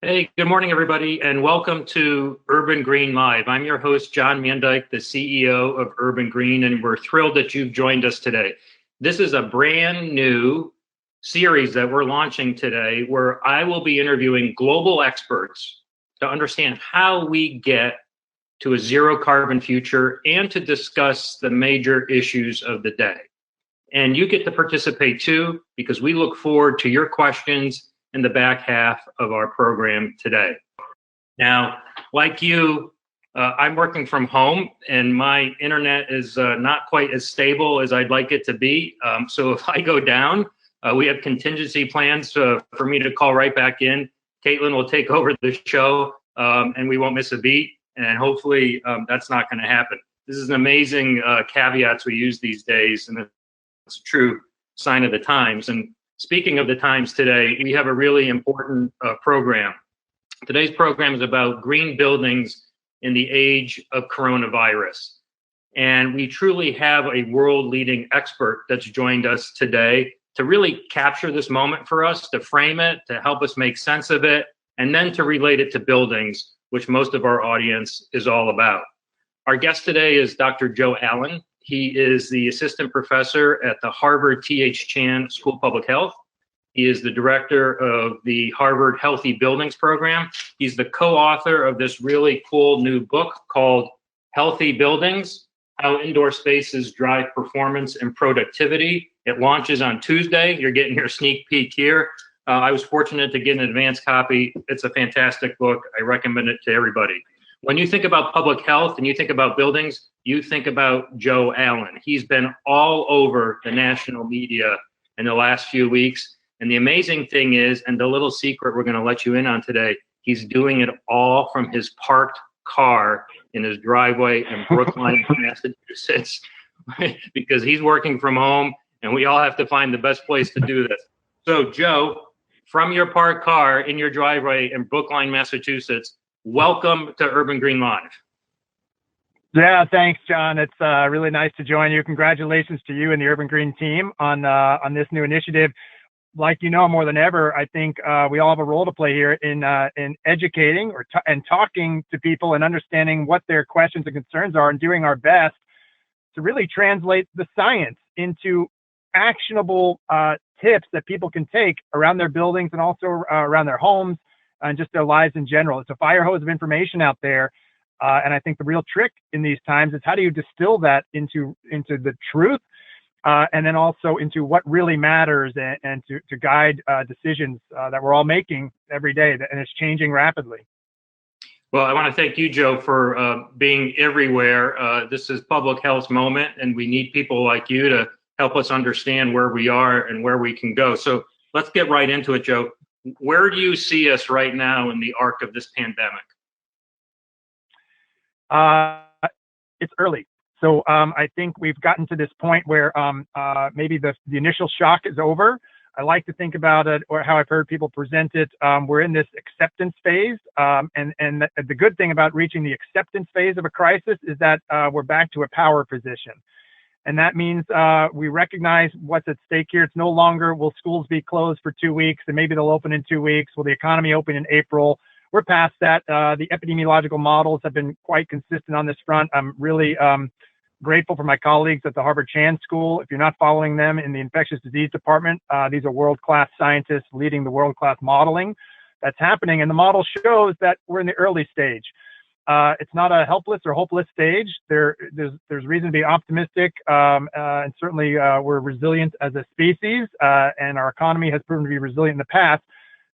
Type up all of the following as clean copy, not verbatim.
Hey, good morning, everybody, and welcome to Urban Green Live. I'm your host, John Mandyck, the CEO of Urban Green, and we're thrilled that you've joined us today. This is a brand new series that we're launching today where I will be interviewing global experts to understand how we get to a zero carbon future and to discuss the major issues of the day. And you get to participate too, because we look forward to your questions in the back half of our program today. Now, like you, I'm working from home and my internet is not quite as stable as I'd like it to be. So if I go down, we have contingency plans for me to call right back in. Caitlin will take over the show and we won't miss a beat. And hopefully that's not going to happen. This is an amazing caveats we use these days, and it's a true sign of the times. And speaking of the times today, we have a really important program. Today's program is about green buildings in the age of coronavirus. And we truly have a world-leading expert that's joined us today to really capture this moment for us, to frame it, to help us make sense of it, and then to relate it to buildings, which most of our audience is all about. Our guest today is Dr. Joe Allen. He is the assistant professor at the Harvard T.H. Chan School of Public Health. He is the director of the Harvard Healthy Buildings program. He's the co-author of this really cool new book called Healthy Buildings: How Indoor Spaces Drive Performance and Productivity. It launches on Tuesday. You're getting your sneak peek here. I was fortunate to get an advance copy. It's a fantastic book. I recommend it to everybody. When you think about public health and you think about buildings, you think about Joe Allen. He's been all over the national media in the last few weeks. And the amazing thing is, and the little secret we're going to let you in on today, he's doing it all from his parked car in his driveway in Brookline, Massachusetts, because he's working from home and we all have to find the best place to do this. So Joe, from your parked car in your driveway in Brookline, Massachusetts, welcome to Urban Green Live. Yeah, thanks, John. It's really nice to join you. Congratulations to you and the Urban Green team on this new initiative. Like you know, more than ever, I think we all have a role to play here in educating and talking to people and understanding what their questions and concerns are, and doing our best to really translate the science into actionable tips that people can take around their buildings and also around their homes and just their lives in general. It's a fire hose of information out there. And I think the real trick in these times is how do you distill that into the truth and then also into what really matters and to guide decisions that we're all making every day, and it's changing rapidly. Well, I want to thank you, Joe, for being everywhere. This is public health moment, and we need people like you to help us understand where we are and where we can go. So let's get right into it, Joe. Where do you see us right now in the arc of this pandemic? It's early. So I think we've gotten to this point where maybe the initial shock is over. I like to think about it, or how I've heard people present it. We're in this acceptance phase. And the good thing about reaching the acceptance phase of a crisis is that we're back to a power position. And that means we recognize what's at stake here. It's no longer, will schools be closed for 2 weeks and maybe they'll open in 2 weeks? Will the economy open in April? We're past that. The epidemiological models have been quite consistent on this front. I'm really grateful for my colleagues at the Harvard Chan School. If you're not following them in the infectious disease department, these are world-class scientists leading the world-class modeling that's happening. And the model shows that we're in the early stage. It's not a helpless or hopeless stage. There's reason to be optimistic, and certainly we're resilient as a species, and our economy has proven to be resilient in the past.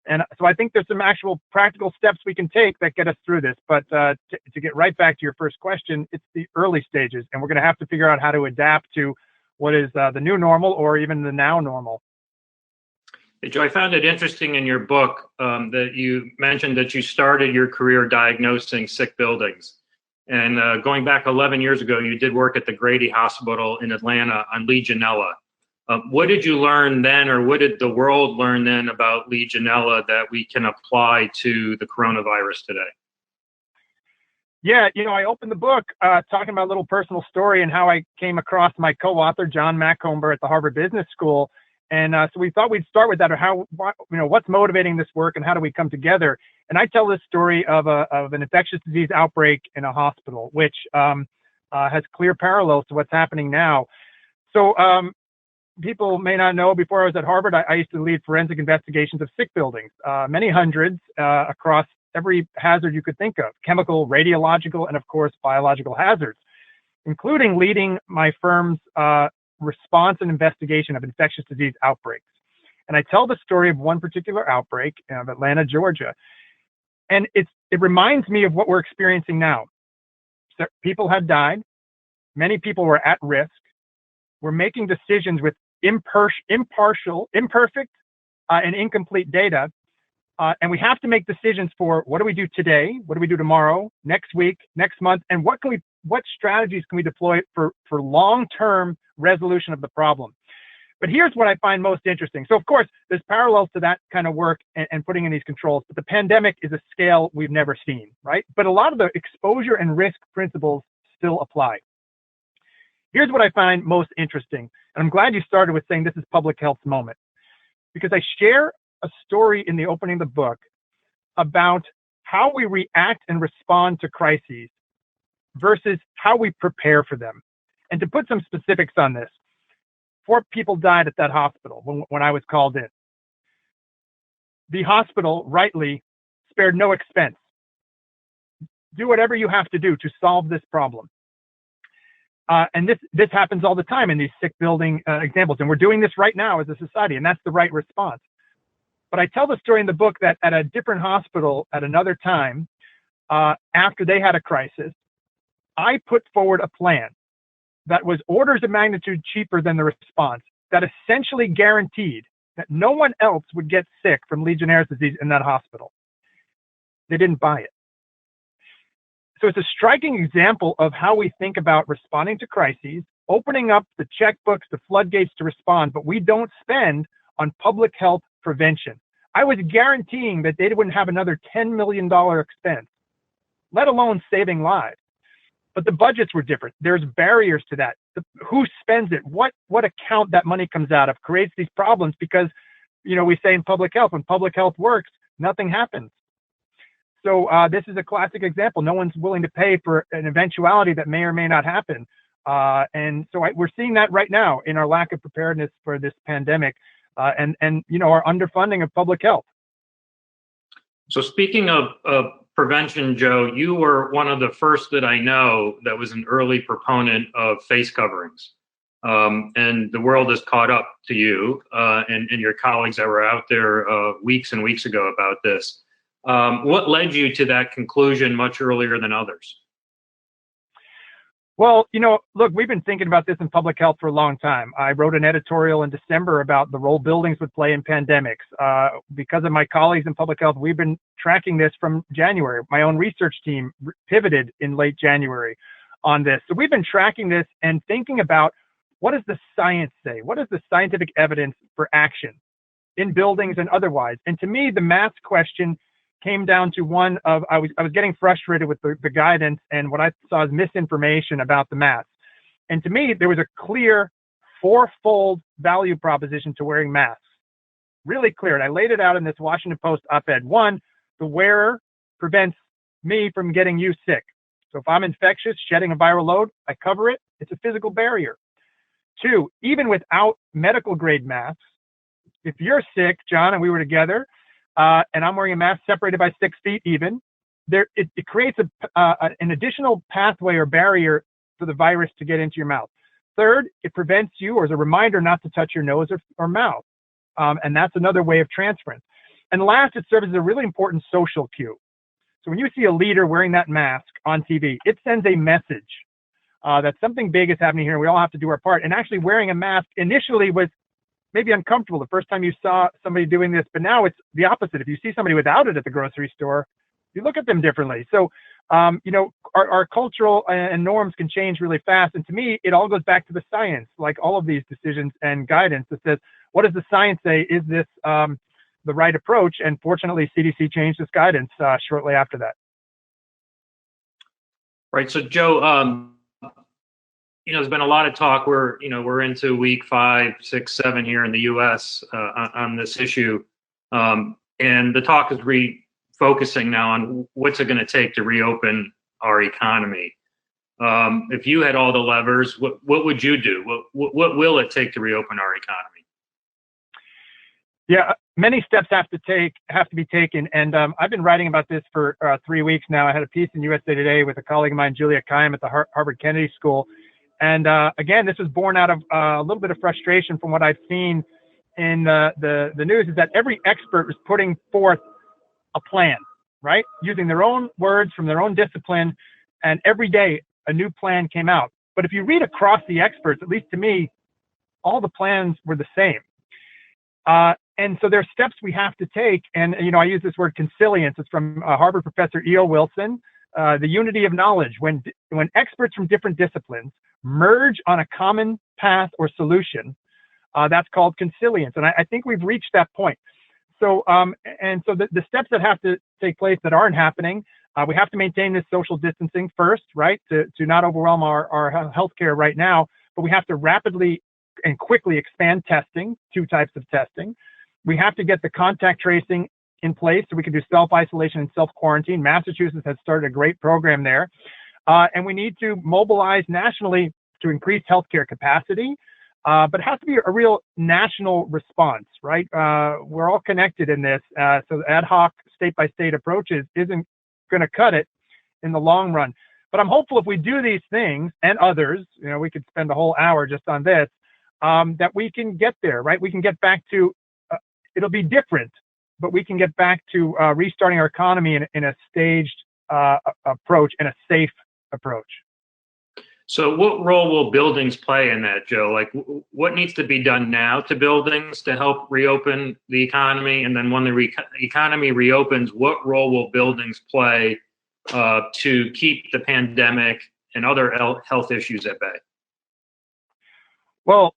And so I think there's some actual practical steps we can take that get us through this. But to get right back to your first question, it's the early stages, and we're going to have to figure out how to adapt to what is the new normal, or even the now normal. Hey, Joe, I found it interesting in your book that you mentioned that you started your career diagnosing sick buildings. And going back 11 years ago, you did work at the Grady Hospital in Atlanta on Legionella. What did you learn then, or what did the world learn then about Legionella that we can apply to the coronavirus today? Yeah, I opened the book talking about a little personal story and how I came across my co-author, John Macomber, at the Harvard Business School. And so we thought we'd start with that, or what's motivating this work and how do we come together? And I tell this story of an infectious disease outbreak in a hospital, which has clear parallels to what's happening now. So people may not know, before I was at Harvard, I used to lead forensic investigations of sick buildings, many hundreds across every hazard you could think of: chemical, radiological, and of course, biological hazards, including leading my firm's response and investigation of infectious disease outbreaks. And I tell the story of one particular outbreak of Atlanta, Georgia. And it reminds me of what we're experiencing now. So people had died. Many people were at risk. We're making decisions with imperfect, and incomplete data. And we have to make decisions for what do we do today? What do we do tomorrow, next week, next month? And what strategies can we deploy for long-term resolution of the problem? But here's what I find most interesting. So of course, there's parallels to that kind of work and putting in these controls, but the pandemic is a scale we've never seen, right? But a lot of the exposure and risk principles still apply. Here's what I find most interesting. And I'm glad you started with saying this is public health's moment, because I share a story in the opening of the book about how we react and respond to crises versus how we prepare for them. And to put some specifics on this, 4 people died at that hospital when I was called in. The hospital rightly spared no expense. Do whatever you have to do to solve this problem. And this happens all the time in these sick building examples. And we're doing this right now as a society, and that's the right response. But I tell the story in the book that at a different hospital at another time, after they had a crisis, I put forward a plan that was orders of magnitude cheaper than the response, that essentially guaranteed that no one else would get sick from Legionnaire's disease in that hospital. They didn't buy it. So it's a striking example of how we think about responding to crises, opening up the checkbooks, the floodgates to respond, but we don't spend on public health prevention. I was guaranteeing that they wouldn't have another $10 million expense, let alone saving lives. But the budgets were different. There's barriers to that. Who spends it? What account that money comes out of creates these problems, because, we say in public health, when public health works, nothing happens. So this is a classic example. No one's willing to pay for an eventuality that may or may not happen. And so we're seeing that right now in our lack of preparedness for this pandemic and our underfunding of public health. So speaking of prevention, Joe, you were one of the first that I know that was an early proponent of face coverings. And the world has caught up to you and your colleagues that were out there weeks and weeks ago about this. What led you to that conclusion much earlier than others? Well, look, we've been thinking about this in public health for a long time. I wrote an editorial in December about the role buildings would play in pandemics. Because of my colleagues in public health, we've been tracking this from January. My own research team pivoted in late January on this. So we've been tracking this and thinking about, what does the science say? What is the scientific evidence for action in buildings and otherwise? And to me, the math question came down to one of, I was getting frustrated with the guidance and what I saw as misinformation about the math. And to me, there was a clear 4-fold value proposition to wearing masks. Really clear. And I laid it out in this Washington Post op-ed. 1, the wearer prevents me from getting you sick. So if I'm infectious, shedding a viral load, I cover it. It's a physical barrier. 2, even without medical grade masks, if you're sick, John, and we were together, and I'm wearing a mask separated by 6 feet even, it creates an additional pathway or barrier for the virus to get into your mouth. 3rd, it prevents you, or as a reminder, not to touch your nose or mouth. And that's another way of transference. And last, it serves as a really important social cue. So when you see a leader wearing that mask on TV, it sends a message that something big is happening here and we all have to do our part. And actually wearing a mask initially was maybe uncomfortable the first time you saw somebody doing this, but now it's the opposite. If you see somebody without it at the grocery store, you look at them differently. So, our cultural and norms can change really fast. And to me, it all goes back to the science, like all of these decisions and guidance that says, what does the science say? Is this the right approach? And fortunately, CDC changed its guidance shortly after that. Right. So, Joe, there's been a lot of talk. We're into week 5, 6, 7 here in the U.S. On this issue, and the talk is refocusing now on what's it going to take to reopen our economy. If you had all the levers, what would you do? What will it take to reopen our economy? Yeah, many steps have to be taken, and I've been writing about this for 3 weeks now. I had a piece in USA Today with a colleague of mine, Julia Kayyem, at the Harvard Kennedy School, and again, this was born out of a little bit of frustration from what I've seen in the news. Is that every expert was putting forth a plan, right, using their own words from their own discipline, and every day a new plan came out. But if you read across the experts, at least to me, all the plans were the same. And so there's steps we have to take. And, I use this word consilience. It's from Harvard professor E.O. Wilson, the unity of knowledge. When experts from different disciplines merge on a common path or solution, that's called consilience. And I think we've reached that point. So, the steps that have to take place that aren't happening, we have to maintain this social distancing first, right, to not overwhelm our healthcare right now. But we have to rapidly and quickly expand testing, 2 types of testing. We have to get the contact tracing in place so we can do self-isolation and self-quarantine. Massachusetts has started a great program there. And we need to mobilize nationally to increase healthcare capacity. But it has to be a real national response, right? We're all connected in this. So the ad hoc state-by-state approaches isn't going to cut it in the long run. But I'm hopeful if we do these things and others, we could spend a whole hour just on this, that we can get there, right? We can get back to, it'll be different, but we can get back to restarting our economy in a staged approach and a safe approach. So what role will buildings play in that, Joe? Like, what needs to be done now to buildings to help reopen the economy? And then when the economy reopens, what role will buildings play to keep the pandemic and other health issues at bay? Well,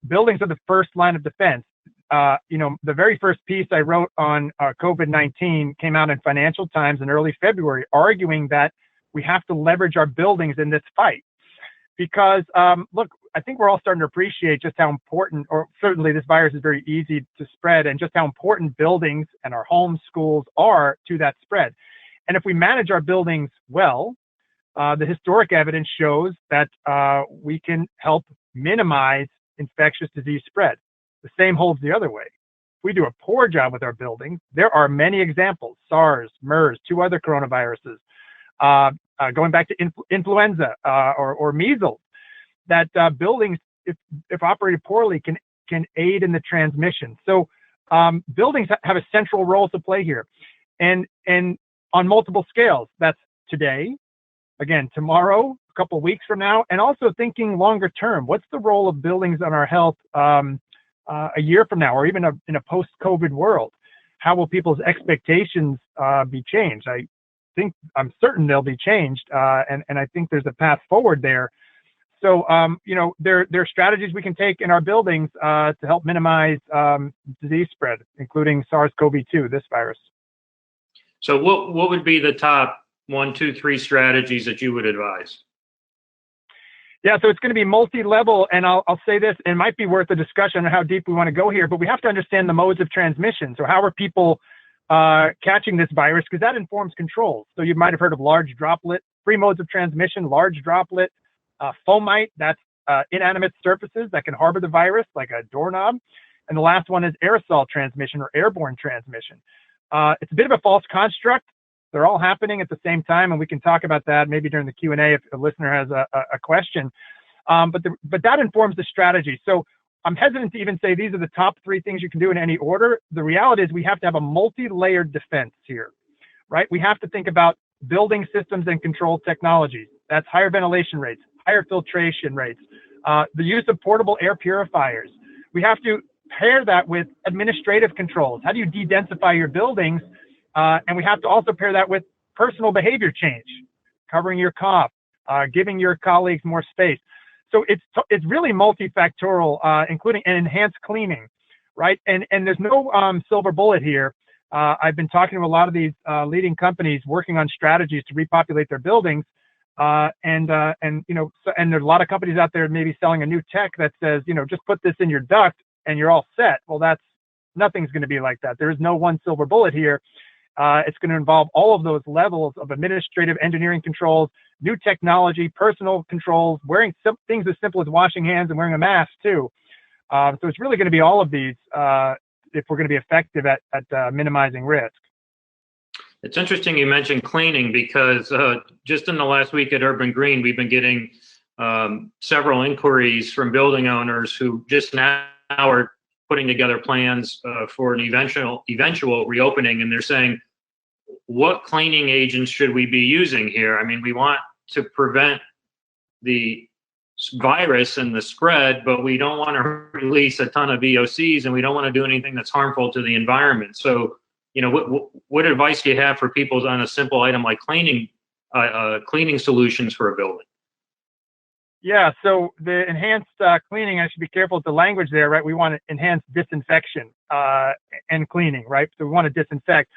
buildings are the first line of defense. The very first piece I wrote on COVID-19 came out in Financial Times in early February, arguing that we have to leverage our buildings in this fight. Because, look, I think we're all starting to appreciate just how important, or certainly this virus is very easy to spread, and just how important buildings and our homes, schools are to that spread. And if we manage our buildings well, the historic evidence shows that we can help minimize infectious disease spread. The same holds the other way. If we do a poor job with our buildings, there are many examples: SARS, MERS, 2 other coronaviruses, going back to influenza or measles, that buildings, if operated poorly, can aid in the transmission. So buildings have a central role to play here, and on multiple scales. That's today, again, tomorrow, a couple of weeks from now, and also thinking longer term. What's the role of buildings on our health a year from now, or even in a post-COVID world? How will people's expectations be changed? I'm certain they'll be changed, and I think there's a path forward there. So, there are strategies we can take in our buildings to help minimize disease spread, including SARS-CoV-2, this virus. So what would be the top 1, 2, 3 strategies that you would advise? Yeah, so it's going to be multi-level, and I'll say this, it might be worth a discussion on how deep we want to go here, but we have to understand the modes of transmission. So how are people catching this virus? Because that informs controls. So you might have heard of large droplet, 3 modes of transmission: large droplet, fomite, that's inanimate surfaces that can harbor the virus, like a doorknob. And the last one is aerosol transmission, or airborne transmission. It's a bit of a false construct. They're all happening at the same time, and we can talk about that maybe during the Q&A if a listener has a question. But that informs the strategy. So I'm hesitant to even say these are the top 3 things you can do in any order. The reality is we have to have a multi-layered defense here, right? We have to think about building systems and control technologies. That's higher ventilation rates, higher filtration rates, the use of portable air purifiers. We have to pair that with administrative controls. How do you de-densify your buildings? And we have to also pair that with personal behavior change, covering your cough, giving your colleagues more space. So it's really multifactorial, including an enhanced cleaning, right? And there's no silver bullet here. I've been talking to a lot of these leading companies working on strategies to repopulate their buildings. And and there's a lot of companies out there maybe selling a new tech that says, just put this in your duct and you're all set. Well, nothing's going to be like that. There is no one silver bullet here. It's going to involve all of those levels of administrative engineering controls, new technology, personal controls, wearing things as simple as washing hands and wearing a mask too. So it's really going to be all of these if we're going to be effective at minimizing risk. It's interesting you mentioned cleaning, because just in the last week at Urban Green, we've been getting several inquiries from building owners who just now are putting together plans for an eventual reopening, and they're saying, what cleaning agents should we be using here? I mean, we want to prevent the virus and the spread, but we don't want to release a ton of VOCs, and we don't want to do anything that's harmful to the environment. So, what advice do you have for people on a simple item like cleaning solutions for a building? Yeah, so the enhanced cleaning, I should be careful with the language there, right? We want to enhance disinfection and cleaning, right? So we want to disinfect.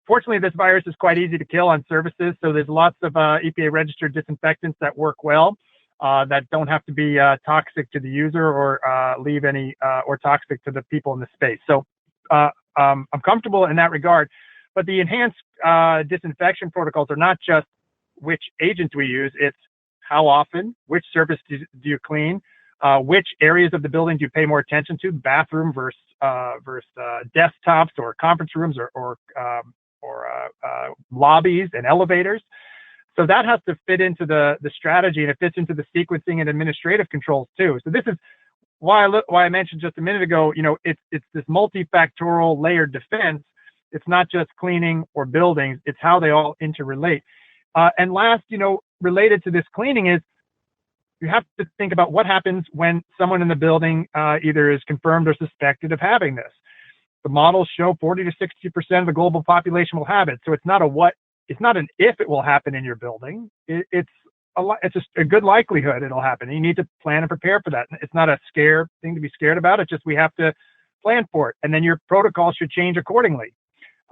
Fortunately, this virus is quite easy to kill on surfaces, so there's lots of EPA-registered disinfectants that work well, that don't have to be toxic to the user or leave any or toxic to the people in the space. So I'm comfortable in that regard. But the enhanced disinfection protocols are not just which agents we use, it's how often, which surface do you clean, which areas of the building do you pay more attention to, bathroom versus desktops or conference rooms or lobbies and elevators. So that has to fit into the strategy, and it fits into the sequencing and administrative controls too. So this is why I mentioned just a minute ago, it's this multifactorial layered defense. It's not just cleaning or buildings, it's how they all interrelate. And last, related to this cleaning is you have to think about what happens when someone in the building either is confirmed or suspected of having this. The models show 40 to 60% of the global population will have it. So it's not an if it will happen in your building. It's just a good likelihood it'll happen. You need to plan and prepare for that. It's not a scare thing to be scared about. It's just we have to plan for it. And then your protocol should change accordingly.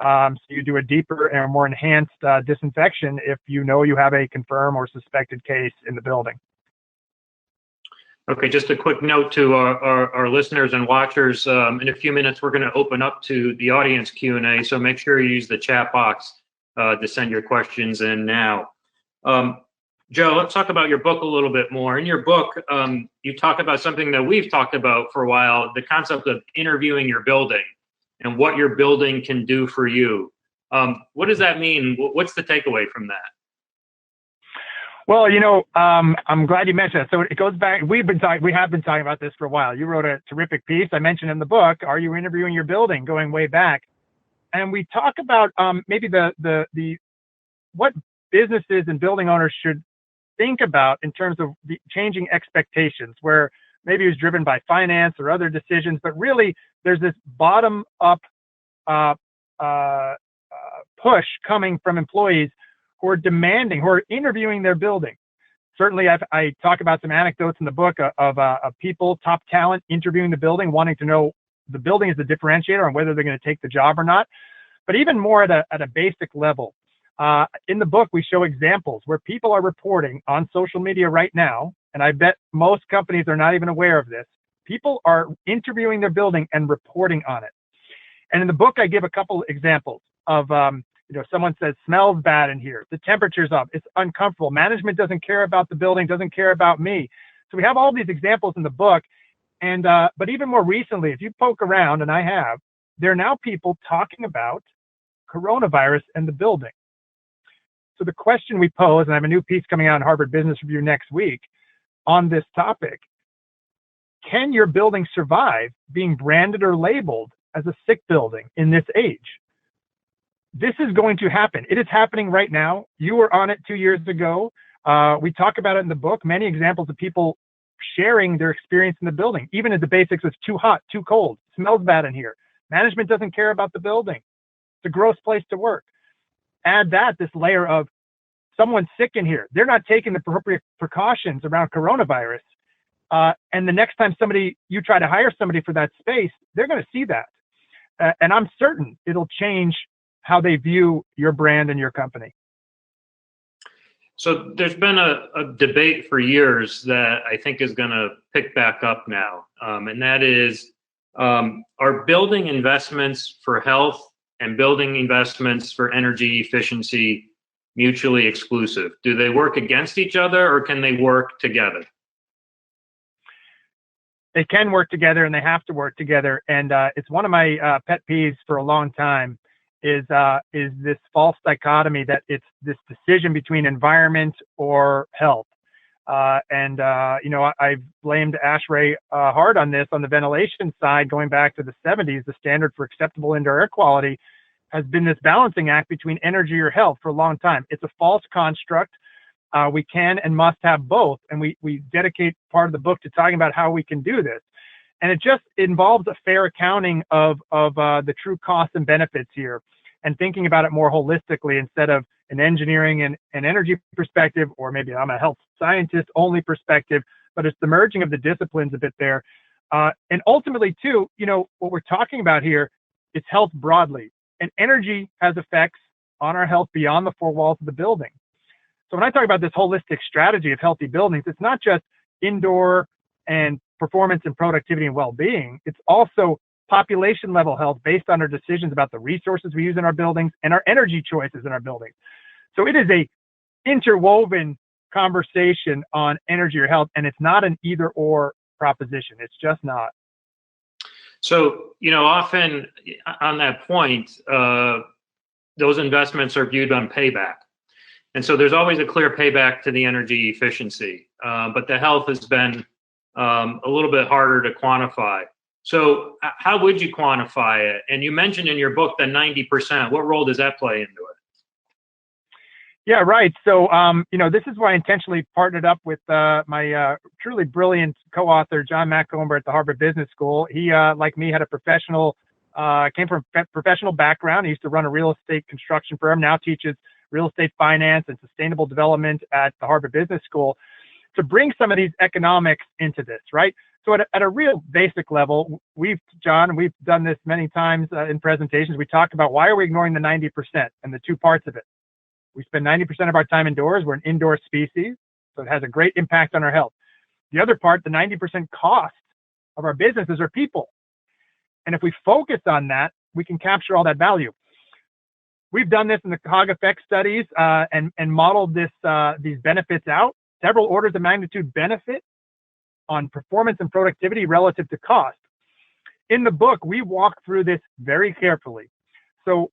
So you do a deeper and more enhanced disinfection if you have a confirmed or suspected case in the building. Okay, just a quick note to our listeners and watchers. In a few minutes, we're going to open up to the audience Q&A, so make sure you use the chat box to send your questions in now. Joe, let's talk about your book a little bit more. In your book, you talk about something that we've talked about for a while, the concept of interviewing your building and what your building can do for you. What does that mean? What's the takeaway from that? Well, I'm glad you mentioned that. So it goes back. We have been talking about this for a while. You wrote a terrific piece. I mentioned in the book, "Are you interviewing your building?" Going way back, and we talk about maybe the what businesses and building owners should think about in terms of the changing expectations, where maybe it was driven by finance or other decisions, but really there's this bottom-up push coming from employees who are interviewing their building. Certainly, I talk about some anecdotes in the book of people, top talent, interviewing the building, wanting to know the building is the differentiator on whether they're going to take the job or not. But even more at a basic level, in the book, we show examples where people are reporting on social media right now, and I bet most companies are not even aware of this. People are interviewing their building and reporting on it. And in the book, I give a couple examples of, someone says, smells bad in here, the temperature's up, it's uncomfortable, management doesn't care about the building, doesn't care about me. So we have all these examples in the book. And but even more recently, if you poke around, and I have, there are now people talking about coronavirus and the building. So the question we pose, and I have a new piece coming out in Harvard Business Review next week on this topic: can your building survive being branded or labeled as a sick building in this age? This is going to happen. It is happening right now. You were on it 2 years ago. We talk about it in the book, many examples of people sharing their experience in the building, even at the basics. It's too hot, too cold, smells bad in here. Management doesn't care about the building. It's a gross place to work. Add this layer of someone's sick in here. They're not taking the appropriate precautions around coronavirus. And the next time you try to hire somebody for that space, they're going to see that. And I'm certain it'll change how they view your brand and your company. So there's been a debate for years that I think is going to pick back up now, and that is, are building investments for health and building investments for energy efficiency mutually exclusive? Do they work against each other, or can they work together? They can work together, and they have to work together. And it's one of my pet peeves for a long time is this false dichotomy that it's this decision between environment or health. I've blamed ASHRAE hard on this on the ventilation side, going back to the 70s. The standard for acceptable indoor air quality has been this balancing act between energy or health for a long time. It's a false construct. We can and must have both, and we dedicate part of the book to talking about how we can do this. And it just involves a fair accounting of the true costs and benefits here, and thinking about it more holistically instead of an engineering and an energy perspective, or maybe I'm a health scientist only perspective, but it's the merging of the disciplines a bit there. And ultimately too, what we're talking about here is health broadly, and energy has effects on our health beyond the four walls of the building. So when I talk about this holistic strategy of healthy buildings, it's not just indoor and performance and productivity and well-being. It's also population level health based on our decisions about the resources we use in our buildings and our energy choices in our buildings. So it is a interwoven conversation on energy or health, and it's not an either or proposition. It's just not. So, often on that point, those investments are viewed on payback. And so there's always a clear payback to the energy efficiency, but the health has been a little bit harder to quantify. So how would you quantify it? And you mentioned in your book the 90%. What role does that play into it? Yeah, right. So, this is why I intentionally partnered up with my truly brilliant co-author, John Macomber at the Harvard Business School. He, like me, had a came from a professional background. He used to run a real estate construction firm, now teaches real estate finance and sustainable development at the Harvard Business School, to bring some of these economics into this, right? So at a real basic level, we've done this many times in presentations. We talk about why are we ignoring the 90% and the two parts of it. We spend 90% of our time indoors. We're an indoor species, so it has a great impact on our health. The other part, the 90% cost of our businesses are people. And if we focus on that, we can capture all that value. We've done this in the COG effect studies and modeled these benefits out, several orders of magnitude benefit on performance and productivity relative to cost. In the book, we walk through this very carefully. So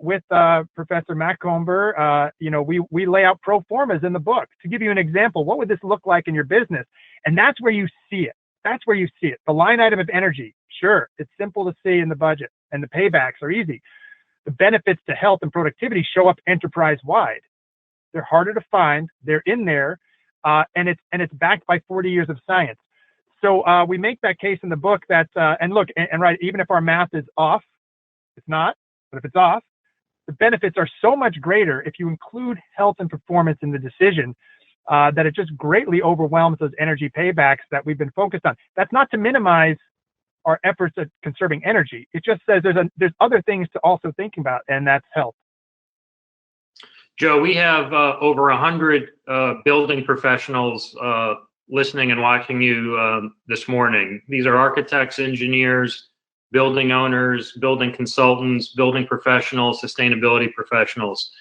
with Professor Macomber, we lay out pro formas in the book. To give you an example, what would this look like in your business? And that's where you see it. That's where you see it. The line item of energy, sure, it's simple to see in the budget, and the paybacks are easy. The benefits to health and productivity show up enterprise-wide. They're harder to find. They're in there, and it's backed by 40 years of science. So we make that case in the book that, right, even if our math is off, it's not, but if it's off, the benefits are so much greater if you include health and performance in the decision that it just greatly overwhelms those energy paybacks that we've been focused on. That's not to minimize our efforts at conserving energy. It just says there's other things to also think about, and that's health. Joe, we have over 100 building professionals listening and watching you this morning. These are architects, engineers, building owners, building consultants, building professionals, sustainability professionals.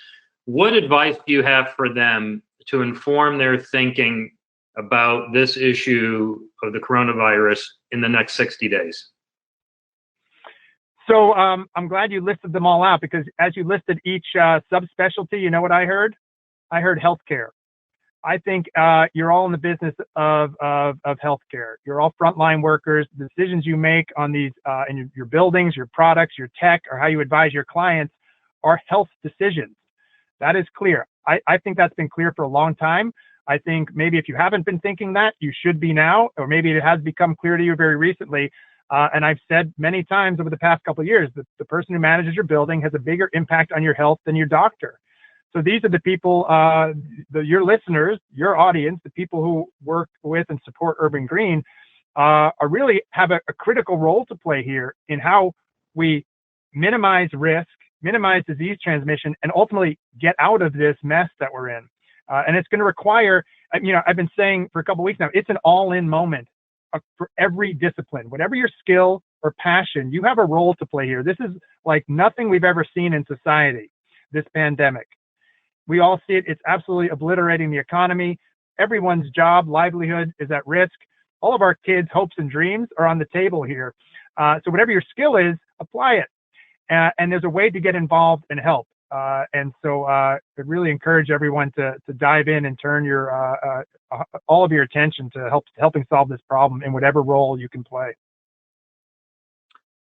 What advice do you have for them to inform their thinking about this issue of the coronavirus in the next 60 days? So I'm glad you listed them all out, because as you listed each subspecialty, you know what I heard? I heard healthcare. I think you're all in the business of healthcare. You're all frontline workers. The decisions you make on these in your buildings, your products, your tech, or how you advise your clients are health decisions. That is clear. I think that's been clear for a long time. I think maybe if you haven't been thinking that, you should be now, or maybe it has become clear to you very recently. And I've said many times over the past couple of years that the person who manages your building has a bigger impact on your health than your doctor. So these are the people, your listeners, your audience, the people who work with and support Urban Green, are really have a critical role to play here in how we minimize risk, minimize disease transmission, and ultimately get out of this mess that we're in. And it's going to require, I've been saying for a couple of weeks now, it's an all-in moment for every discipline. Whatever your skill or passion, you have a role to play here. This is like nothing we've ever seen in society, this pandemic. We all see it. It's absolutely obliterating the economy. Everyone's job, livelihood is at risk. All of our kids' hopes and dreams are on the table here. So whatever your skill is, apply it. And there's a way to get involved and help. And so I really encourage everyone to dive in and turn all of your attention to helping solve this problem in whatever role you can play.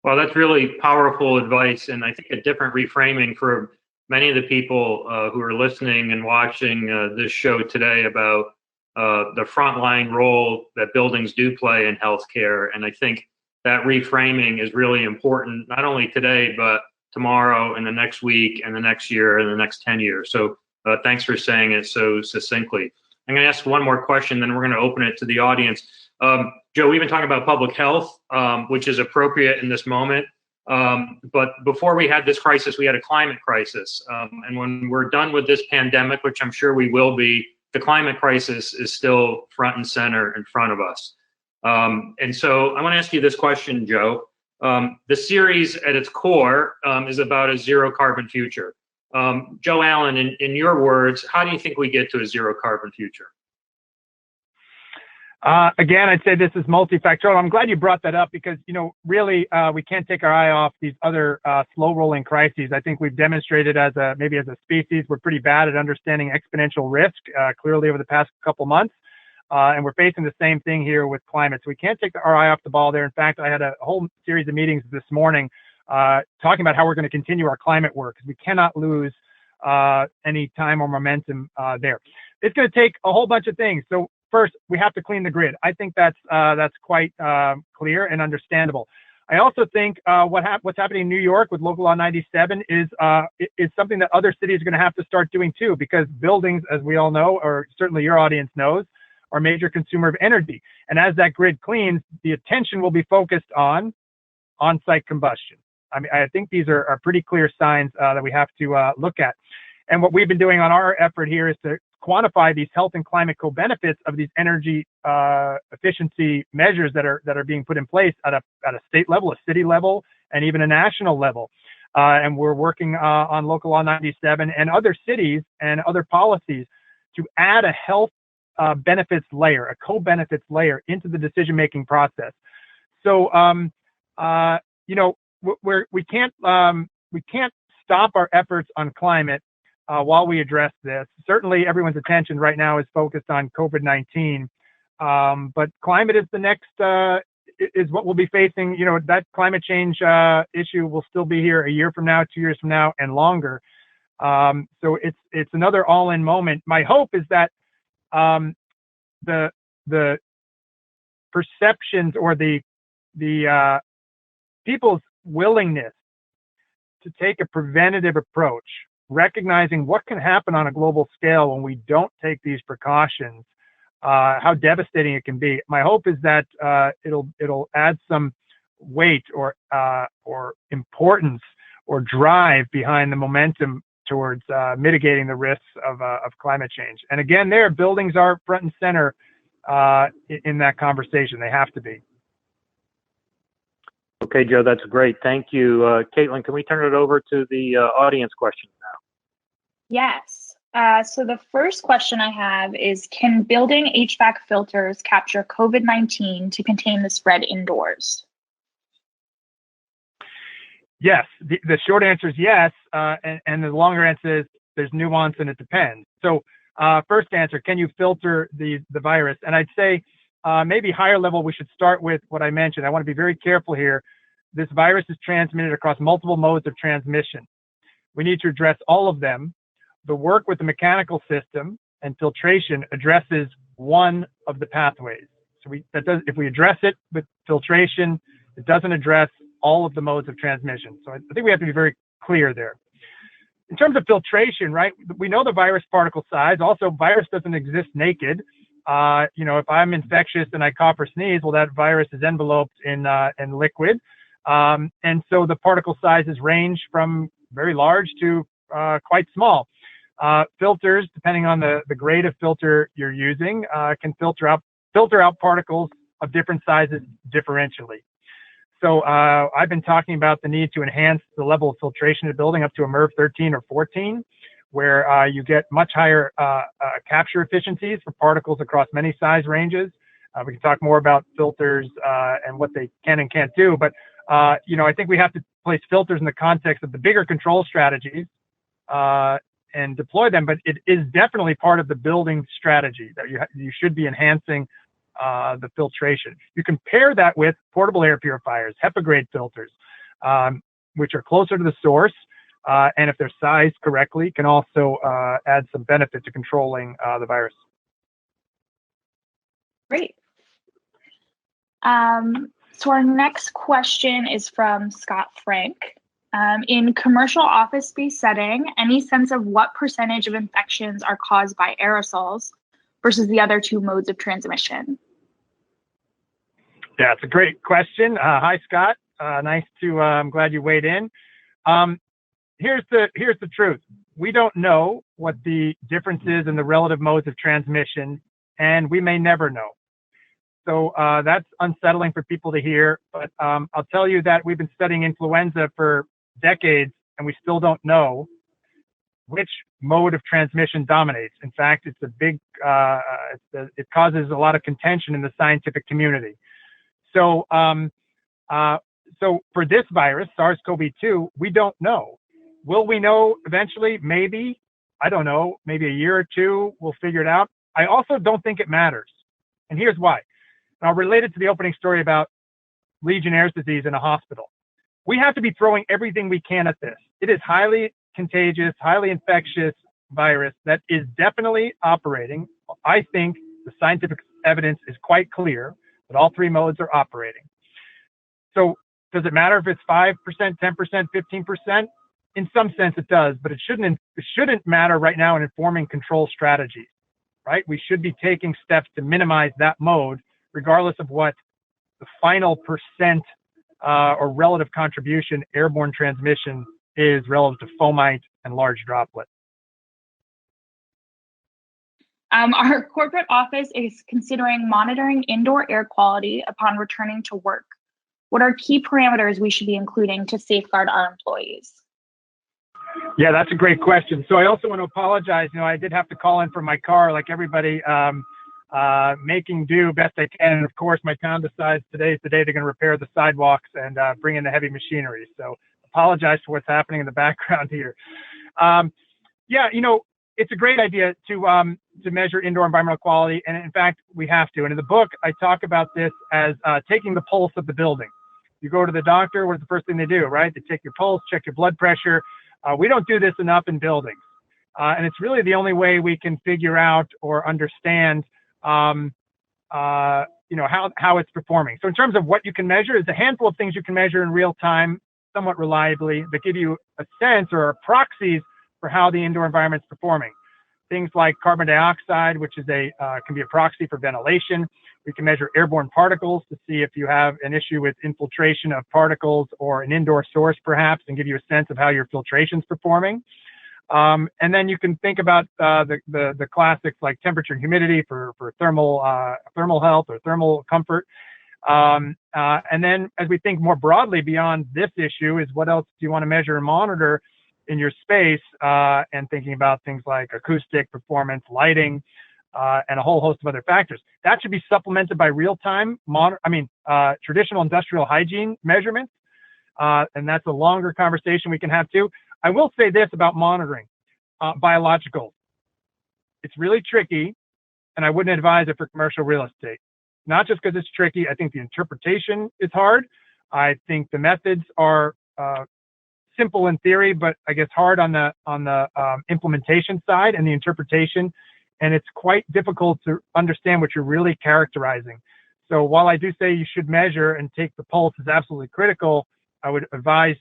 Well, that's really powerful advice, and I think a different reframing for many of the people who are listening and watching this show today about the frontline role that buildings do play in healthcare. And I think that reframing is really important, not only today, but tomorrow and the next week and the next year and the next 10 years. So thanks for saying it so succinctly. I'm going to ask one more question, then we're going to open it to the audience. Joe, we've been talking about public health, which is appropriate in this moment. But before we had this crisis, we had a climate crisis. And when we're done with this pandemic, which I'm sure we will be, the climate crisis is still front and center in front of us. And so I want to ask you this question, Joe. The series at its core is about a zero carbon future. Joe Allen, in your words, how do you think we get to a zero carbon future? Again, I'd say this is multifactorial. I'm glad you brought that up because, really, we can't take our eye off these other slow rolling crises. I think we've demonstrated maybe as a species, we're pretty bad at understanding exponential risk, clearly over the past couple months. And we're facing the same thing here with climate. So we can't take our eye off the ball there. In fact, I had a whole series of meetings this morning talking about how we're going to continue our climate work because we cannot lose any time or momentum there. It's going to take a whole bunch of things. So first, we have to clean the grid. I think that's quite clear and understandable. I also think what's happening in New York with Local Law 97 is something that other cities are going to have to start doing too, because buildings, as we all know, or certainly your audience knows, are a major consumer of energy. And as that grid cleans, the attention will be focused on on-site combustion. I mean, I think these are pretty clear signs that we have to look at. And what we've been doing on our effort here is to quantify these health and climate co-benefits of these energy efficiency measures that are being put in place at a state level, a city level, and even a national level. And we're working on Local Law 97 and other cities and other policies to add a health benefits layer, a co-benefits layer into the decision-making process. So, we can't stop our efforts on climate while we address this. Certainly, everyone's attention right now is focused on COVID-19, but climate is the next is what we'll be facing. That climate change issue will still be here a year from now, 2 years from now, and longer. So it's another all-in moment. My hope is that the perceptions or the people's willingness to take a preventative approach, recognizing what can happen on a global scale when we don't take these precautions, how devastating it can be. My hope is that it'll add some weight or importance or drive behind the momentum towards mitigating the risks of climate change. And again, buildings are front and center in that conversation. They have to be. Okay, Joe, that's great. Thank you. Caitlin, can we turn it over to the audience questions now? Yes. So the first question I have is, can building HVAC filters capture COVID-19 to contain the spread indoors? Yes. The short answer is yes. And the longer answer is there's nuance and it depends. So first answer, can you filter the virus? And I'd say maybe higher level, we should start with what I mentioned. I want to be very careful here. This virus is transmitted across multiple modes of transmission. We need to address all of them. The work with the mechanical system and filtration addresses one of the pathways. So if we address it with filtration, it doesn't address all of the modes of transmission. So I think we have to be very clear there. In terms of filtration, right, we know the virus particle size. Also, virus doesn't exist naked. If I'm infectious and I cough or sneeze, well, that virus is enveloped in liquid. And so the particle sizes range from very large to quite small. Filters, depending on the grade of filter you're using, can filter out particles of different sizes differentially. So I've been talking about the need to enhance the level of filtration of the building up to a MERV 13 or 14, where you get much higher capture efficiencies for particles across many size ranges. We can talk more about filters and what they can and can't do, but I think we have to place filters in the context of the bigger control strategies and deploy them, but it is definitely part of the building strategy that you should be enhancing the filtration. You can pair that with portable air purifiers, HEPA grade filters, which are closer to the source, and if they're sized correctly, can also add some benefit to controlling the virus. Great. So our next question is from Scott Frank. In commercial office space setting, any sense of what percentage of infections are caused by aerosols versus the other two modes of transmission? Yeah, it's a great question. Hi, Scott. I'm glad you weighed in. Here's the truth. We don't know what the difference is in the relative modes of transmission, and we may never know. So that's unsettling for people to hear, but I'll tell you that we've been studying influenza for decades, and we still don't know which mode of transmission dominates. In fact, it's a big, it causes a lot of contention in the scientific community. So, so for this virus, SARS-CoV-2, we don't know. Will we know eventually? Maybe. I don't know. Maybe a year or two, we'll figure it out. I also don't think it matters. And here's why. Now, related to the opening story about Legionnaire's disease in a hospital, we have to be throwing everything we can at this. It is highly contagious, highly infectious virus that is definitely operating. I think the scientific evidence is quite clear that all three modes are operating. So does it matter if it's 5%, 10%, 15%? In some sense it does, but it shouldn't matter right now in informing control strategies, right? We should be taking steps to minimize that mode, regardless of what the final percent or relative contribution airborne transmission is relative to fomite and large droplet. Our corporate office is considering monitoring indoor air quality upon returning to work. What are key parameters we should be including to safeguard our employees? Yeah, that's a great question. So I also want to apologize. I did have to call in from my car like everybody, making do best I can. And of course, my town decides today is the day they're going to repair the sidewalks and bring in the heavy machinery. So apologize for what's happening in the background here. Yeah, it's a great idea to measure indoor environmental quality. And in fact, we have to. And in the book, I talk about this as taking the pulse of the building. You go to the doctor, what's the first thing they do, right? They take your pulse, check your blood pressure. We don't do this enough in buildings. And it's really the only way we can figure out or understand, how it's performing. So in terms of what you can measure, there's a handful of things you can measure in real time, somewhat reliably, that give you a sense or proxies for how the indoor environment's performing. Things like carbon dioxide, which is can be a proxy for ventilation. We can measure airborne particles to see if you have an issue with infiltration of particles or an indoor source, perhaps, and give you a sense of how your filtration's performing. And then you can think about the classics like temperature and humidity for thermal health or thermal comfort. And then as we think more broadly beyond this issue is what else do you want to measure and monitor in your space, and thinking about things like acoustic performance, lighting, and a whole host of other factors. That should be supplemented by real-time, traditional industrial hygiene measurements, and that's a longer conversation we can have too. I will say this about monitoring biologicals. It's really tricky, and I wouldn't advise it for commercial real estate. Not just because it's tricky. I think the interpretation is hard. I think the methods are simple in theory, but I guess hard on the implementation side and the interpretation. And it's quite difficult to understand what you're really characterizing. So while I do say you should measure and take the pulse is absolutely critical, I would advise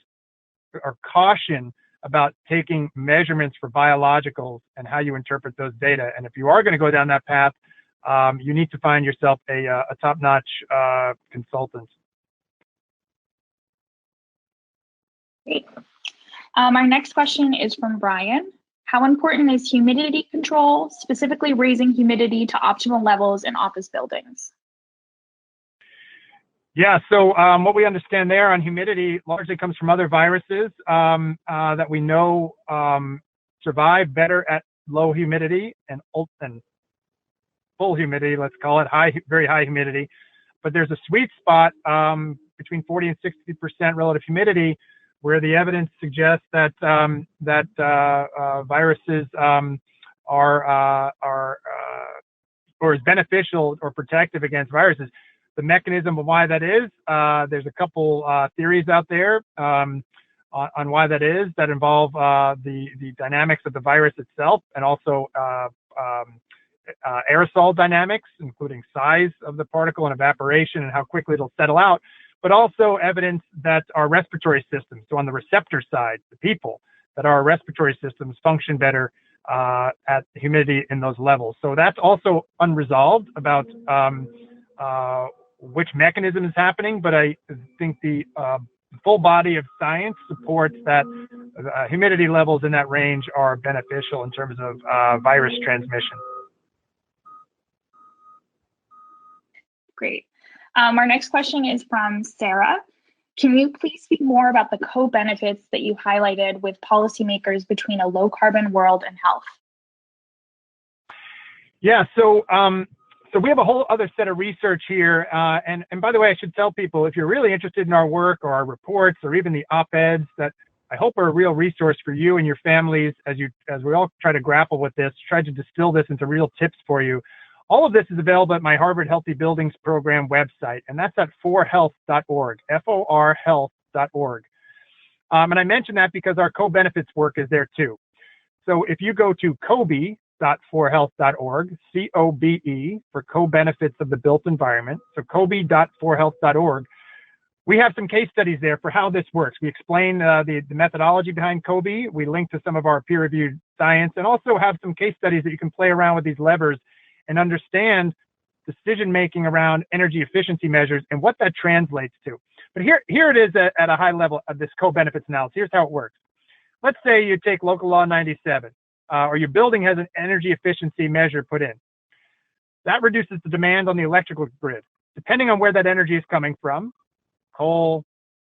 or caution about taking measurements for biologicals and how you interpret those data. And if you are going to go down that path, you need to find yourself a top-notch consultant. Great. Our next question is from Brian. How important is humidity control, specifically raising humidity to optimal levels in office buildings? Yeah, so what we understand there on humidity largely comes from other viruses that we know survive better at low humidity and full humidity, let's call it, very high humidity. But there's a sweet spot between 40 and 60% relative humidity, where the evidence suggests that viruses are or is beneficial or protective against viruses. The mechanism of why that is, there's a couple theories out there on why that is, that involve the dynamics of the virus itself, and also aerosol dynamics, including size of the particle and evaporation and how quickly it'll settle out, but also evidence that our respiratory systems, so on the receptor side, the people, that our respiratory systems function better at humidity in those levels. So that's also unresolved about which mechanism is happening, but I think the full body of science supports that humidity levels in that range are beneficial in terms of virus transmission. Great. Our next question is from Sarah. Can you please speak more about the co-benefits that you highlighted with policymakers between a low carbon world and health? Yeah, so we have a whole other set of research here. And by the way, I should tell people, if you're really interested in our work or our reports or even the op-eds that I hope are a real resource for you and your families as we all try to grapple with this, try to distill this into real tips for you. All of this is available at my Harvard Healthy Buildings Program website, and that's at forhealth.org, F-O-R health.org. And I mention that because our co-benefits work is there too. So if you go to Cobe.forhealth.org, C-O-B-E, for co-benefits of the built environment, so Cobe.forhealth.org, we have some case studies there for how this works. We explain the methodology behind Cobe. We link to some of our peer-reviewed science, and also have some case studies that you can play around with these levers and understand decision-making around energy efficiency measures and what that translates to. But here it is at a high level of this co-benefits analysis. Here's how it works. Let's say you take Local Law 97, or your building has an energy efficiency measure put in. That reduces the demand on the electrical grid. Depending on where that energy is coming from, coal,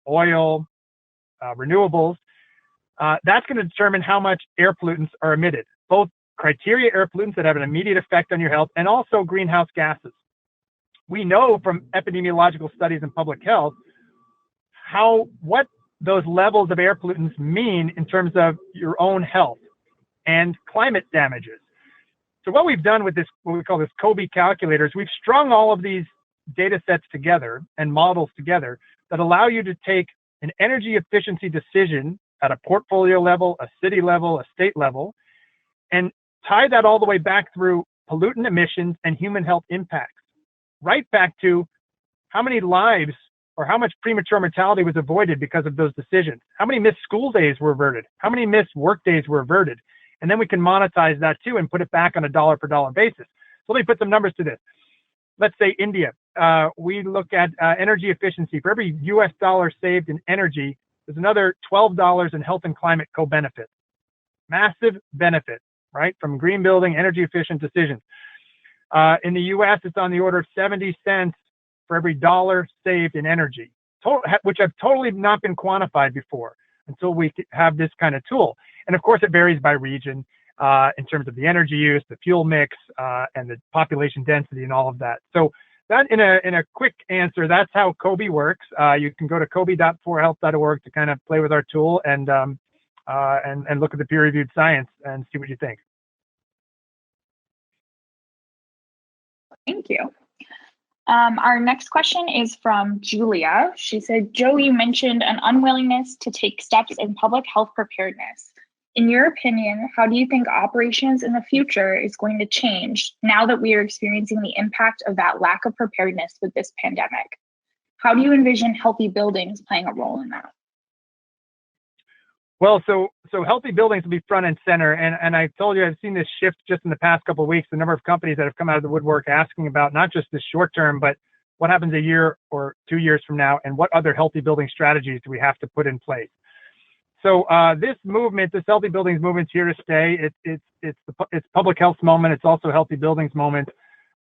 oil, renewables, that's going to determine how much air pollutants are emitted, both criteria air pollutants that have an immediate effect on your health, and also greenhouse gases. We know from epidemiological studies in public health what those levels of air pollutants mean in terms of your own health and climate damages. So what we've done with this, what we call this Cobe calculator, is we've strung all of these data sets together and models together that allow you to take an energy efficiency decision at a portfolio level, a city level, a state level, and tie that all the way back through pollutant emissions and human health impacts, right back to how many lives or how much premature mortality was avoided because of those decisions, how many missed school days were averted, how many missed work days were averted, and then we can monetize that too and put it back on a dollar per dollar basis. So let me put some numbers to this. Let's say India, we look at energy efficiency. For every US dollar saved in energy, there's another $12 in health and climate co-benefit. Massive benefit, right? From green building, energy efficient decisions. In the US, it's on the order of 70 cents for every dollar saved in energy, which have totally not been quantified before until we have this kind of tool. And of course, it varies by region in terms of the energy use, the fuel mix, and the population density and all of that. So that in a quick answer, that's how Cobe works. You can go to Cobe.forhealth.org to kind of play with our tool and look at the peer-reviewed science and see what you think. Thank you. Our next question is from Julia. She said, Joe, you mentioned an unwillingness to take steps in public health preparedness. In your opinion, how do you think operations in the future is going to change now that we are experiencing the impact of that lack of preparedness with this pandemic? How do you envision healthy buildings playing a role in that? Well, so healthy buildings will be front and center. And I told you, I've seen this shift just in the past couple of weeks, the number of companies that have come out of the woodwork asking about not just the short term, but what happens a year or 2 years from now, and what other healthy building strategies do we have to put in place? So this movement, this healthy buildings movement, is here to stay. It's public health moment. It's also healthy buildings moment,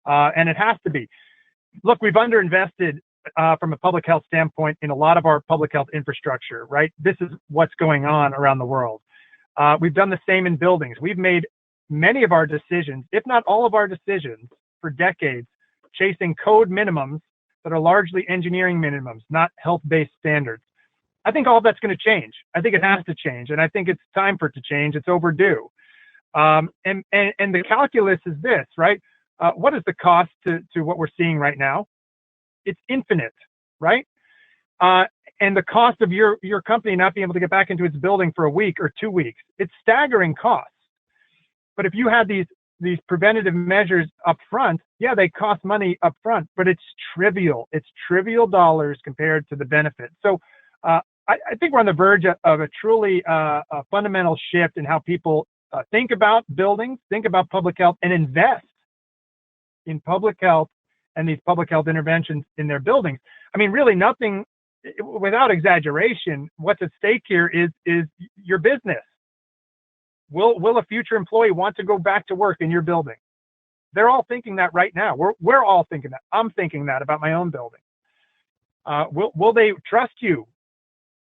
and it has to be. Look, we've underinvested from a public health standpoint in a lot of our public health infrastructure, right? This is what's going on around the world. We've done the same in buildings. We've made many of our decisions, if not all of our decisions, for decades, chasing code minimums that are largely engineering minimums, not health-based standards. I think all of that's going to change. I think it has to change, and I think it's time for it to change. It's overdue. And the calculus is this, right? What is the cost to what we're seeing right now? It's infinite, right? And the cost of your company not being able to get back into its building for a week or 2 weeks, it's staggering costs. But if you had these preventative measures up front, yeah, they cost money up front, but it's trivial. It's trivial dollars compared to the benefit. So I think we're on the verge of a truly a fundamental shift in how people think about buildings, think about public health, and invest in public health and these public health interventions in their buildings. I mean, really nothing, without exaggeration, what's at stake here is your business. Will a future employee want to go back to work in your building? They're all thinking that right now. We're all thinking that. I'm thinking that about my own building. Will they trust you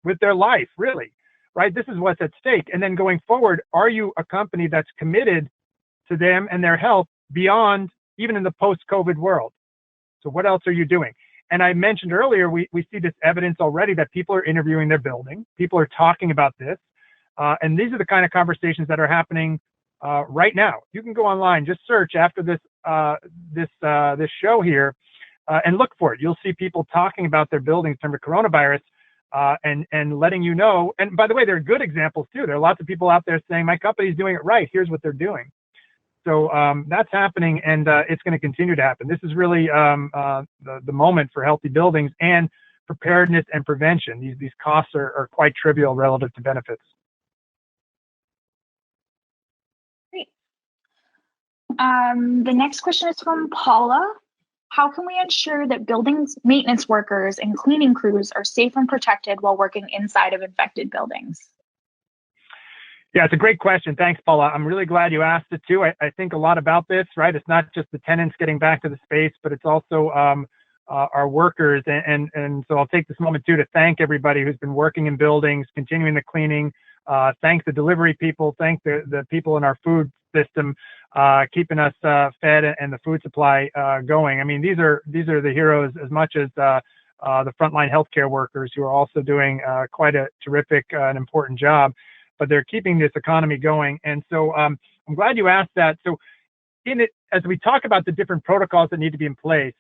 with their life, really? Right? This is what's at stake. And then going forward, are you a company that's committed to them and their health beyond even in the post-COVID world? So what else are you doing? And I mentioned earlier, we see this evidence already that people are interviewing their building. People are talking about this. And these are the kind of conversations that are happening right now. You can go online, just search after this show here, and look for it. You'll see people talking about their buildings in terms of coronavirus, and letting you know. And by the way, there are good examples too. There are lots of people out there saying, my company's doing it right. Here's what they're doing. So that's happening, and it's going to continue to happen. This is really the moment for healthy buildings and preparedness and prevention. These costs are quite trivial relative to benefits. Great. The next question is from Paula. How can we ensure that buildings maintenance workers and cleaning crews are safe and protected while working inside of infected buildings? Yeah, it's a great question. Thanks, Paula. I'm really glad you asked it too. I think a lot about this, right? It's not just the tenants getting back to the space, but it's also our workers. And so I'll take this moment too to thank everybody who's been working in buildings, continuing the cleaning. Thank the delivery people. Thank the people in our food system, keeping us fed and the food supply going. I mean, these are the heroes as much as the frontline healthcare workers who are also doing quite a terrific and important job. But they're keeping this economy going. And so I'm glad you asked that. So as we talk about the different protocols that need to be in place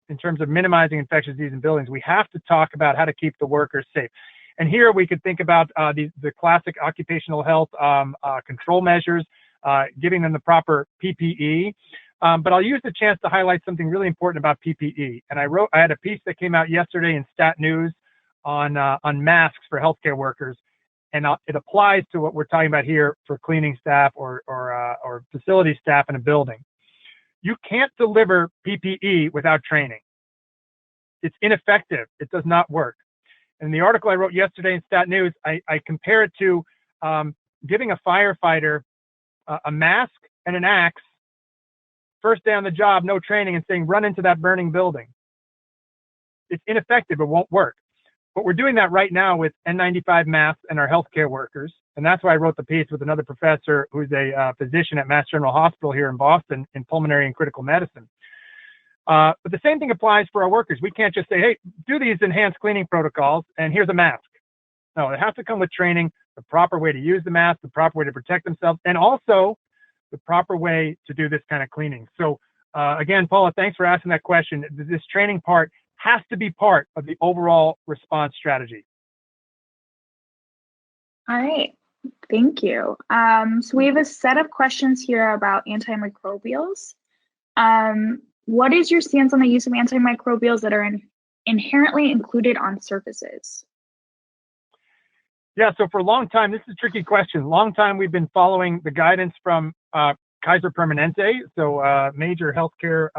in terms of minimizing infectious disease in buildings, we have to talk about how to keep the workers safe. And here we could think about the classic occupational health control measures, giving them the proper PPE. But I'll use the chance to highlight something really important about PPE. And I had a piece that came out yesterday in Stat News on masks for healthcare workers. And it applies to what we're talking about here for cleaning staff or facility staff in a building. You can't deliver PPE without training. It's ineffective. It does not work. In the article I wrote yesterday in Stat News, I compare it to giving a firefighter a mask and an axe, first day on the job, no training, and saying, run into that burning building. It's ineffective. It won't work. But we're doing that right now with N95 masks and our healthcare workers. And that's why I wrote the piece with another professor who's a physician at Mass General Hospital here in Boston in pulmonary and critical medicine. But the same thing applies for our workers. We can't just say, hey, do these enhanced cleaning protocols and here's a mask. No, it has to come with training, the proper way to use the mask, the proper way to protect themselves, and also the proper way to do this kind of cleaning. So again, Paula, thanks for asking that question. This training part has to be part of the overall response strategy. All right, thank you. So we have a set of questions here about antimicrobials. What is your stance on the use of antimicrobials that are inherently included on surfaces? Yeah, so for a long time, this is a tricky question. Long time we've been following the guidance from Kaiser Permanente, so major healthcare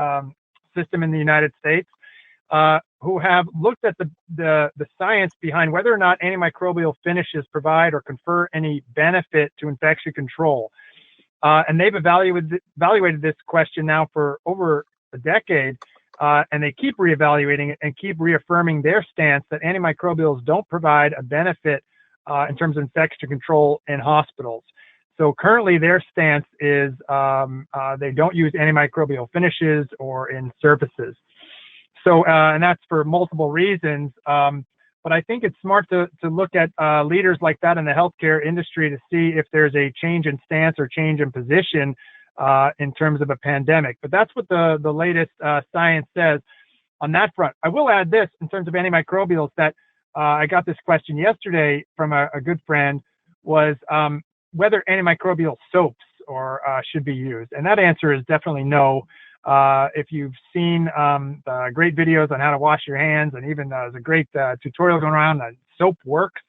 system in the United States. who have looked at the science behind whether or not antimicrobial finishes provide or confer any benefit to infection control. And they've evaluated this question now for over a decade, and they keep reevaluating it and keep reaffirming their stance that antimicrobials don't provide a benefit in terms of infection control in hospitals. So currently their stance is they don't use antimicrobial finishes or in surfaces. So, and that's for multiple reasons. But I think it's smart to look at leaders like that in the healthcare industry to see if there's a change in stance or change in position in terms of a pandemic. But that's what the latest science says on that front. I will add this in terms of antimicrobials that I got this question yesterday from a good friend was whether antimicrobial soaps or should be used. And that answer is definitely no. If you've seen the great videos on how to wash your hands, and even there's a great tutorial going around that soap works.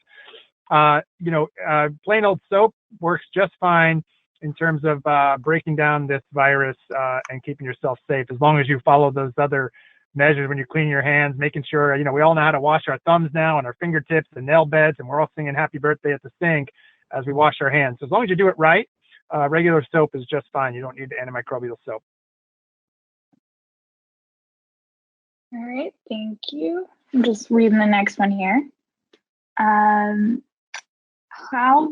Plain old soap works just fine in terms of breaking down this virus and keeping yourself safe, as long as you follow those other measures when you clean your hands, making sure, we all know how to wash our thumbs now and our fingertips and nail beds, and we're all singing happy birthday at the sink as we wash our hands. So as long as you do it right, regular soap is just fine. You don't need antimicrobial soap. All right, thank you. I'm just reading the next one here. How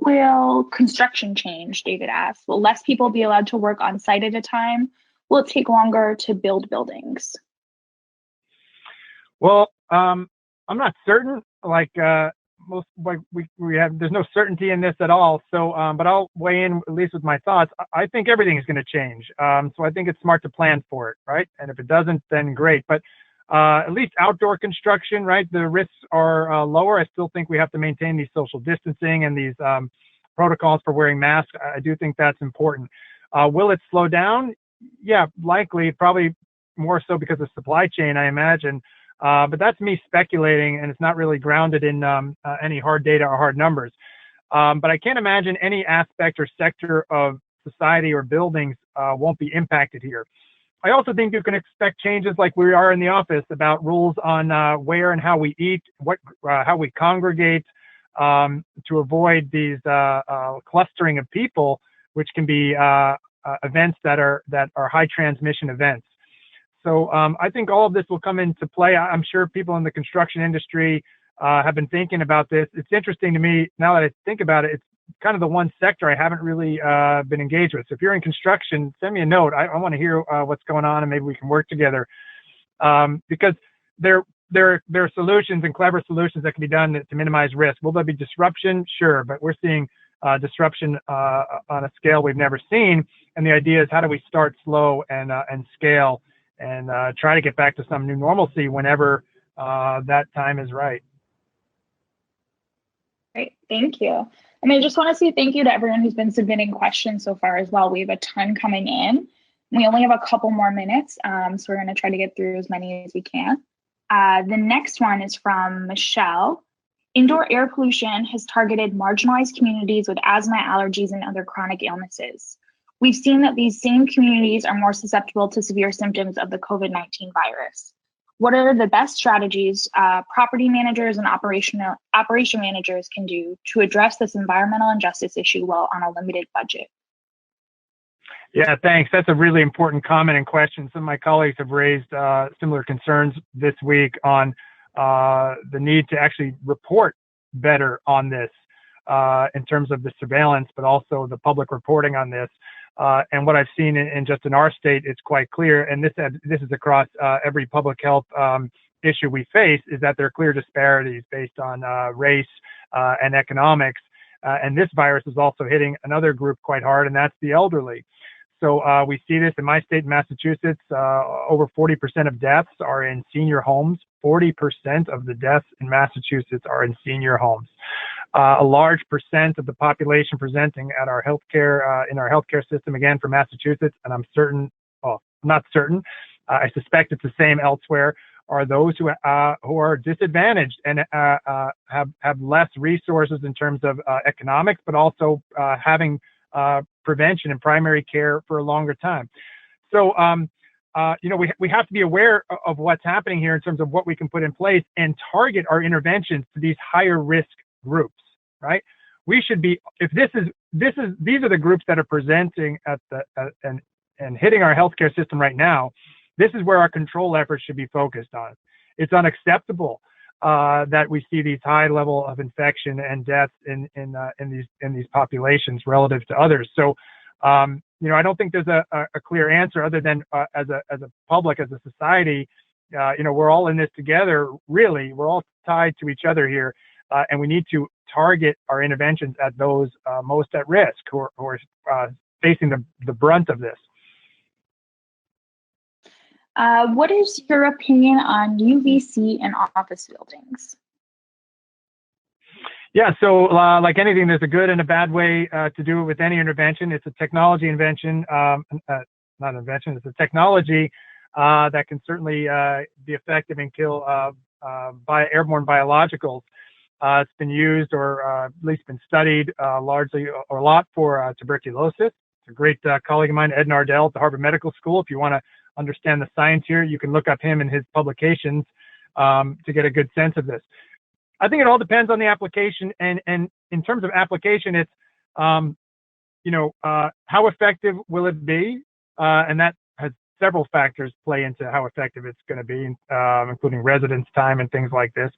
will construction change? David asks. Will less people be allowed to work on site at a time? Will it take longer to build buildings? Well, I'm not certain. There's no certainty in this at all. So, but I'll weigh in at least with my thoughts. I think everything is going to change. So I think it's smart to plan for it, right? And if it doesn't, then great. But at least outdoor construction, right? The risks are lower. I still think we have to maintain these social distancing and these protocols for wearing masks. I do think that's important. Will it slow down? Yeah, likely, probably more so because of supply chain, I imagine. But that's me speculating, and it's not really grounded in any hard data or hard numbers. But I can't imagine any aspect or sector of society or buildings won't be impacted here. I also think you can expect changes like we are in the office about rules on where and how we eat, how we congregate, to avoid these clustering of people, which can be events that are high transmission events. So I think all of this will come into play. I'm sure people in the construction industry have been thinking about this. It's interesting to me now that I think about it. It's kind of the one sector I haven't really been engaged with. So if you're in construction, send me a note. I want to hear what's going on, and maybe we can work together, because there are solutions and clever solutions that can be done to minimize risk. Will there be disruption? Sure, but we're seeing disruption on a scale we've never seen. And the idea is, how do we start slow and scale and try to get back to some new normalcy whenever that time is right. Great, thank you. And I just want to say thank you to everyone who's been submitting questions so far as well. We have a ton coming in. We only have a couple more minutes, so we're going to try to get through as many as we can. The next one is from Michelle. Indoor air pollution has targeted marginalized communities with asthma, allergies, and other chronic illnesses. We've seen that these same communities are more susceptible to severe symptoms of the COVID-19 virus. What are the best strategies property managers and operation managers can do to address this environmental injustice issue while on a limited budget? Yeah, thanks. That's a really important comment and question. Some of my colleagues have raised similar concerns this week on the need to actually report better on this in terms of the surveillance, but also the public reporting on this. And what I've seen in just in our state, it's quite clear, and this is across every public health issue we face, is that there are clear disparities based on race and economics. And this virus is also hitting another group quite hard, and that's the elderly. So we see this in my state, Massachusetts. Over 40% of deaths are in senior homes. 40% of the deaths in Massachusetts are in senior homes. A large percent of the population presenting at our healthcare in our healthcare system, again for Massachusetts, and I'm not certain. I suspect it's the same elsewhere. Are those who are disadvantaged and have less resources in terms of economics, but also having prevention and primary care for a longer time. So we have to be aware of what's happening here in terms of what we can put in place and target our interventions to these higher risk groups, right? We should be, if these are the groups that are presenting at and hitting our healthcare system right now. This is where our control efforts should be focused on. It's unacceptable that we see these high level of infection and deaths in these populations relative to others. So, I don't think there's a clear answer other than as a public, as a society, we're all in this together. Really, we're all tied to each other here, and we need to target our interventions at those most at risk who are facing the brunt of this. What is your opinion on UVC and office buildings? Yeah, so like anything, there's a good and a bad way to do it with any intervention. It's a technology invention, not invention, it's a technology that can certainly be effective and kill airborne biologicals. It's been used or at least been studied largely or a lot for tuberculosis. It's a great colleague of mine, Ed Nardell at the Harvard Medical School. If you want to understand the science here, you can look up him and his publications to get a good sense of this. I think it all depends on the application, and in terms of application, it's how effective will it be, and that has several factors play into how effective it's going to be, including residence time and things like this.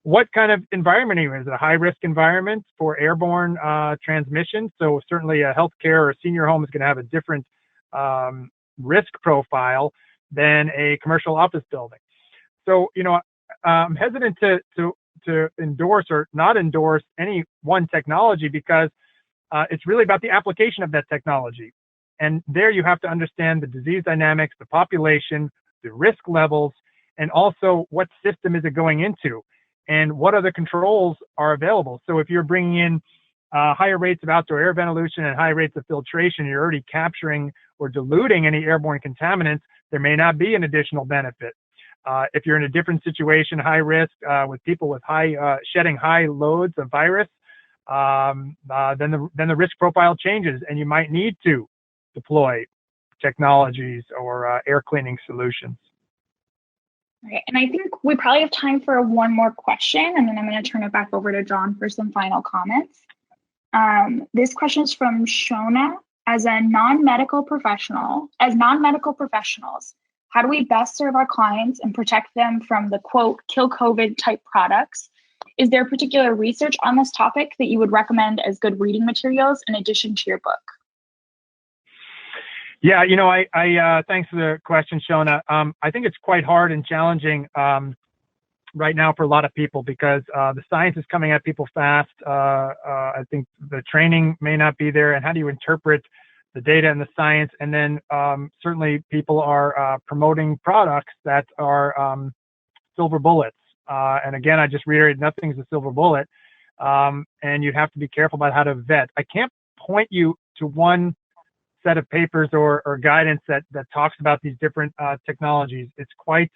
What kind of environment are you in? Is it a high-risk environment for airborne transmission? So certainly a healthcare or a senior home is going to have a different risk profile than a commercial office building. So, I'm hesitant to endorse or not endorse any one technology because it's really about the application of that technology. And there you have to understand the disease dynamics, the population, the risk levels, and also what system is it going into and what other controls are available. So if you're bringing in higher rates of outdoor air ventilation and high rates of filtration, you're already capturing or diluting any airborne contaminants, there may not be an additional benefit. If you're in a different situation, high risk, with people with shedding high loads of virus, then the risk profile changes, and you might need to deploy technologies or air cleaning solutions. Okay, and I think we probably have time for one more question, and then I'm going to turn it back over to John for some final comments. This question is from Shona. As non-medical professionals, how do we best serve our clients and protect them from the quote kill COVID type products? Is there particular research on this topic that you would recommend as good reading materials in addition to your book? Yeah, I thanks for the question, Shona. I think it's quite hard and challenging right now for a lot of people because the science is coming at people fast. I think the training may not be there, and how do you interpret the data and the science? And then certainly people are promoting products that are silver bullets. And again, I just reiterate, nothing's a silver bullet, and you have to be careful about how to vet. I can't point you to one set of papers or guidance that talks about these different technologies. It's quite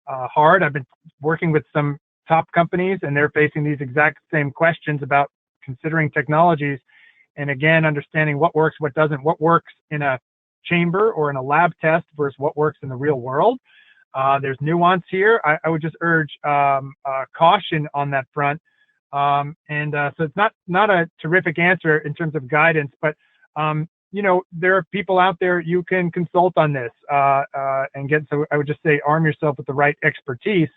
hard. I've been working with some top companies, and they're facing these exact same questions about considering technologies. And again, understanding what works, what doesn't, what works in a chamber or in a lab test versus what works in the real world. There's nuance here. I would just urge caution on that front. So it's not a terrific answer in terms of guidance, but there are people out there you can consult on this and get. So I would just say arm yourself with the right expertise.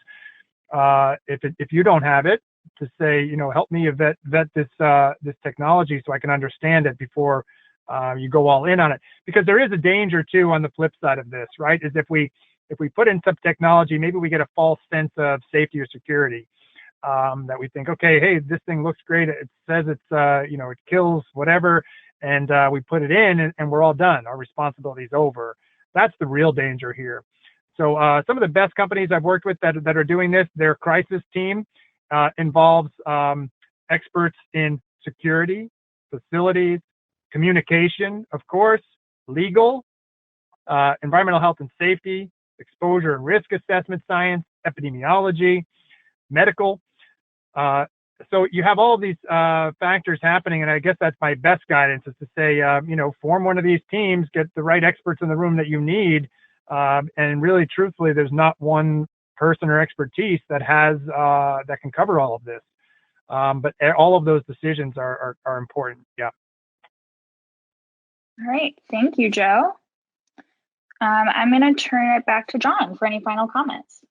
If you don't have it, to say, help me vet this technology so I can understand it before you go all in on it. Because there is a danger too on the flip side of this, right? Is if we put in some technology, maybe we get a false sense of safety or security. That we think, okay, hey, this thing looks great. It says it's it kills whatever, and we put it in, and we're all done. Our responsibility is over. That's the real danger here. So some of the best companies I've worked with that are doing this, their crisis team involves experts in security, facilities, communication, of course, legal, environmental health and safety, exposure and risk assessment science, epidemiology, medical, so you have all of these factors happening, and I guess that's my best guidance is to say, form one of these teams, get the right experts in the room that you need, and really, truthfully, there's not one person or expertise that has that can cover all of this. But all of those decisions are important. Yeah. All right. Thank you, Joe. I'm going to turn it back to John for any final comments.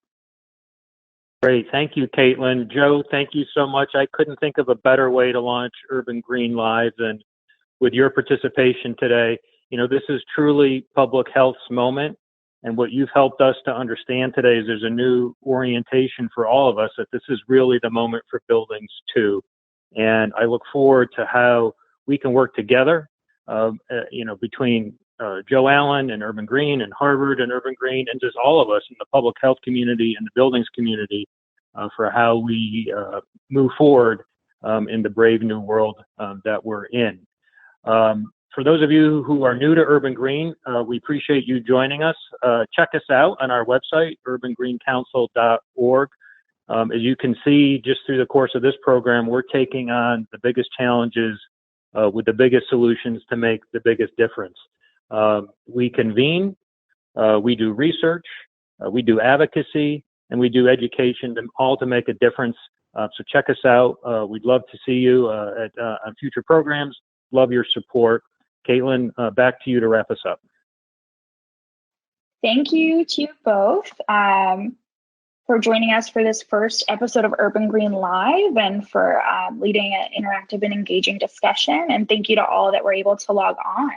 Great. Thank you, Caitlin. Joe, thank you so much. I couldn't think of a better way to launch Urban Green Live than with your participation today. This is truly public health's moment. And what you've helped us to understand today is there's a new orientation for all of us that this is really the moment for buildings too. And I look forward to how we can work together, between Joe Allen and Urban Green and Harvard and Urban Green and just all of us in the public health community and the buildings community for how we move forward in the brave new world that we're in. For those of you who are new to Urban Green, we appreciate you joining us. Check us out on our website, urbangreencouncil.org. As you can see, just through the course of this program, we're taking on the biggest challenges with the biggest solutions to make the biggest difference. We convene, we do research, we do advocacy, and we do education, all to make a difference. So check us out. We'd love to see you on future programs. Love your support. Caitlin, back to you to wrap us up. Thank you to you both for joining us for this first episode of Urban Green Live and for leading an interactive and engaging discussion. And thank you to all that were able to log on.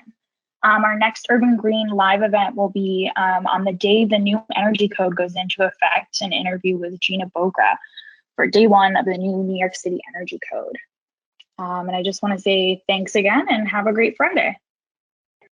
Our next Urban Green Live event will be on the day the new energy code goes into effect, an interview with Gina Bogra for day one of the new New York City Energy Code. And I just want to say thanks again and have a great Friday.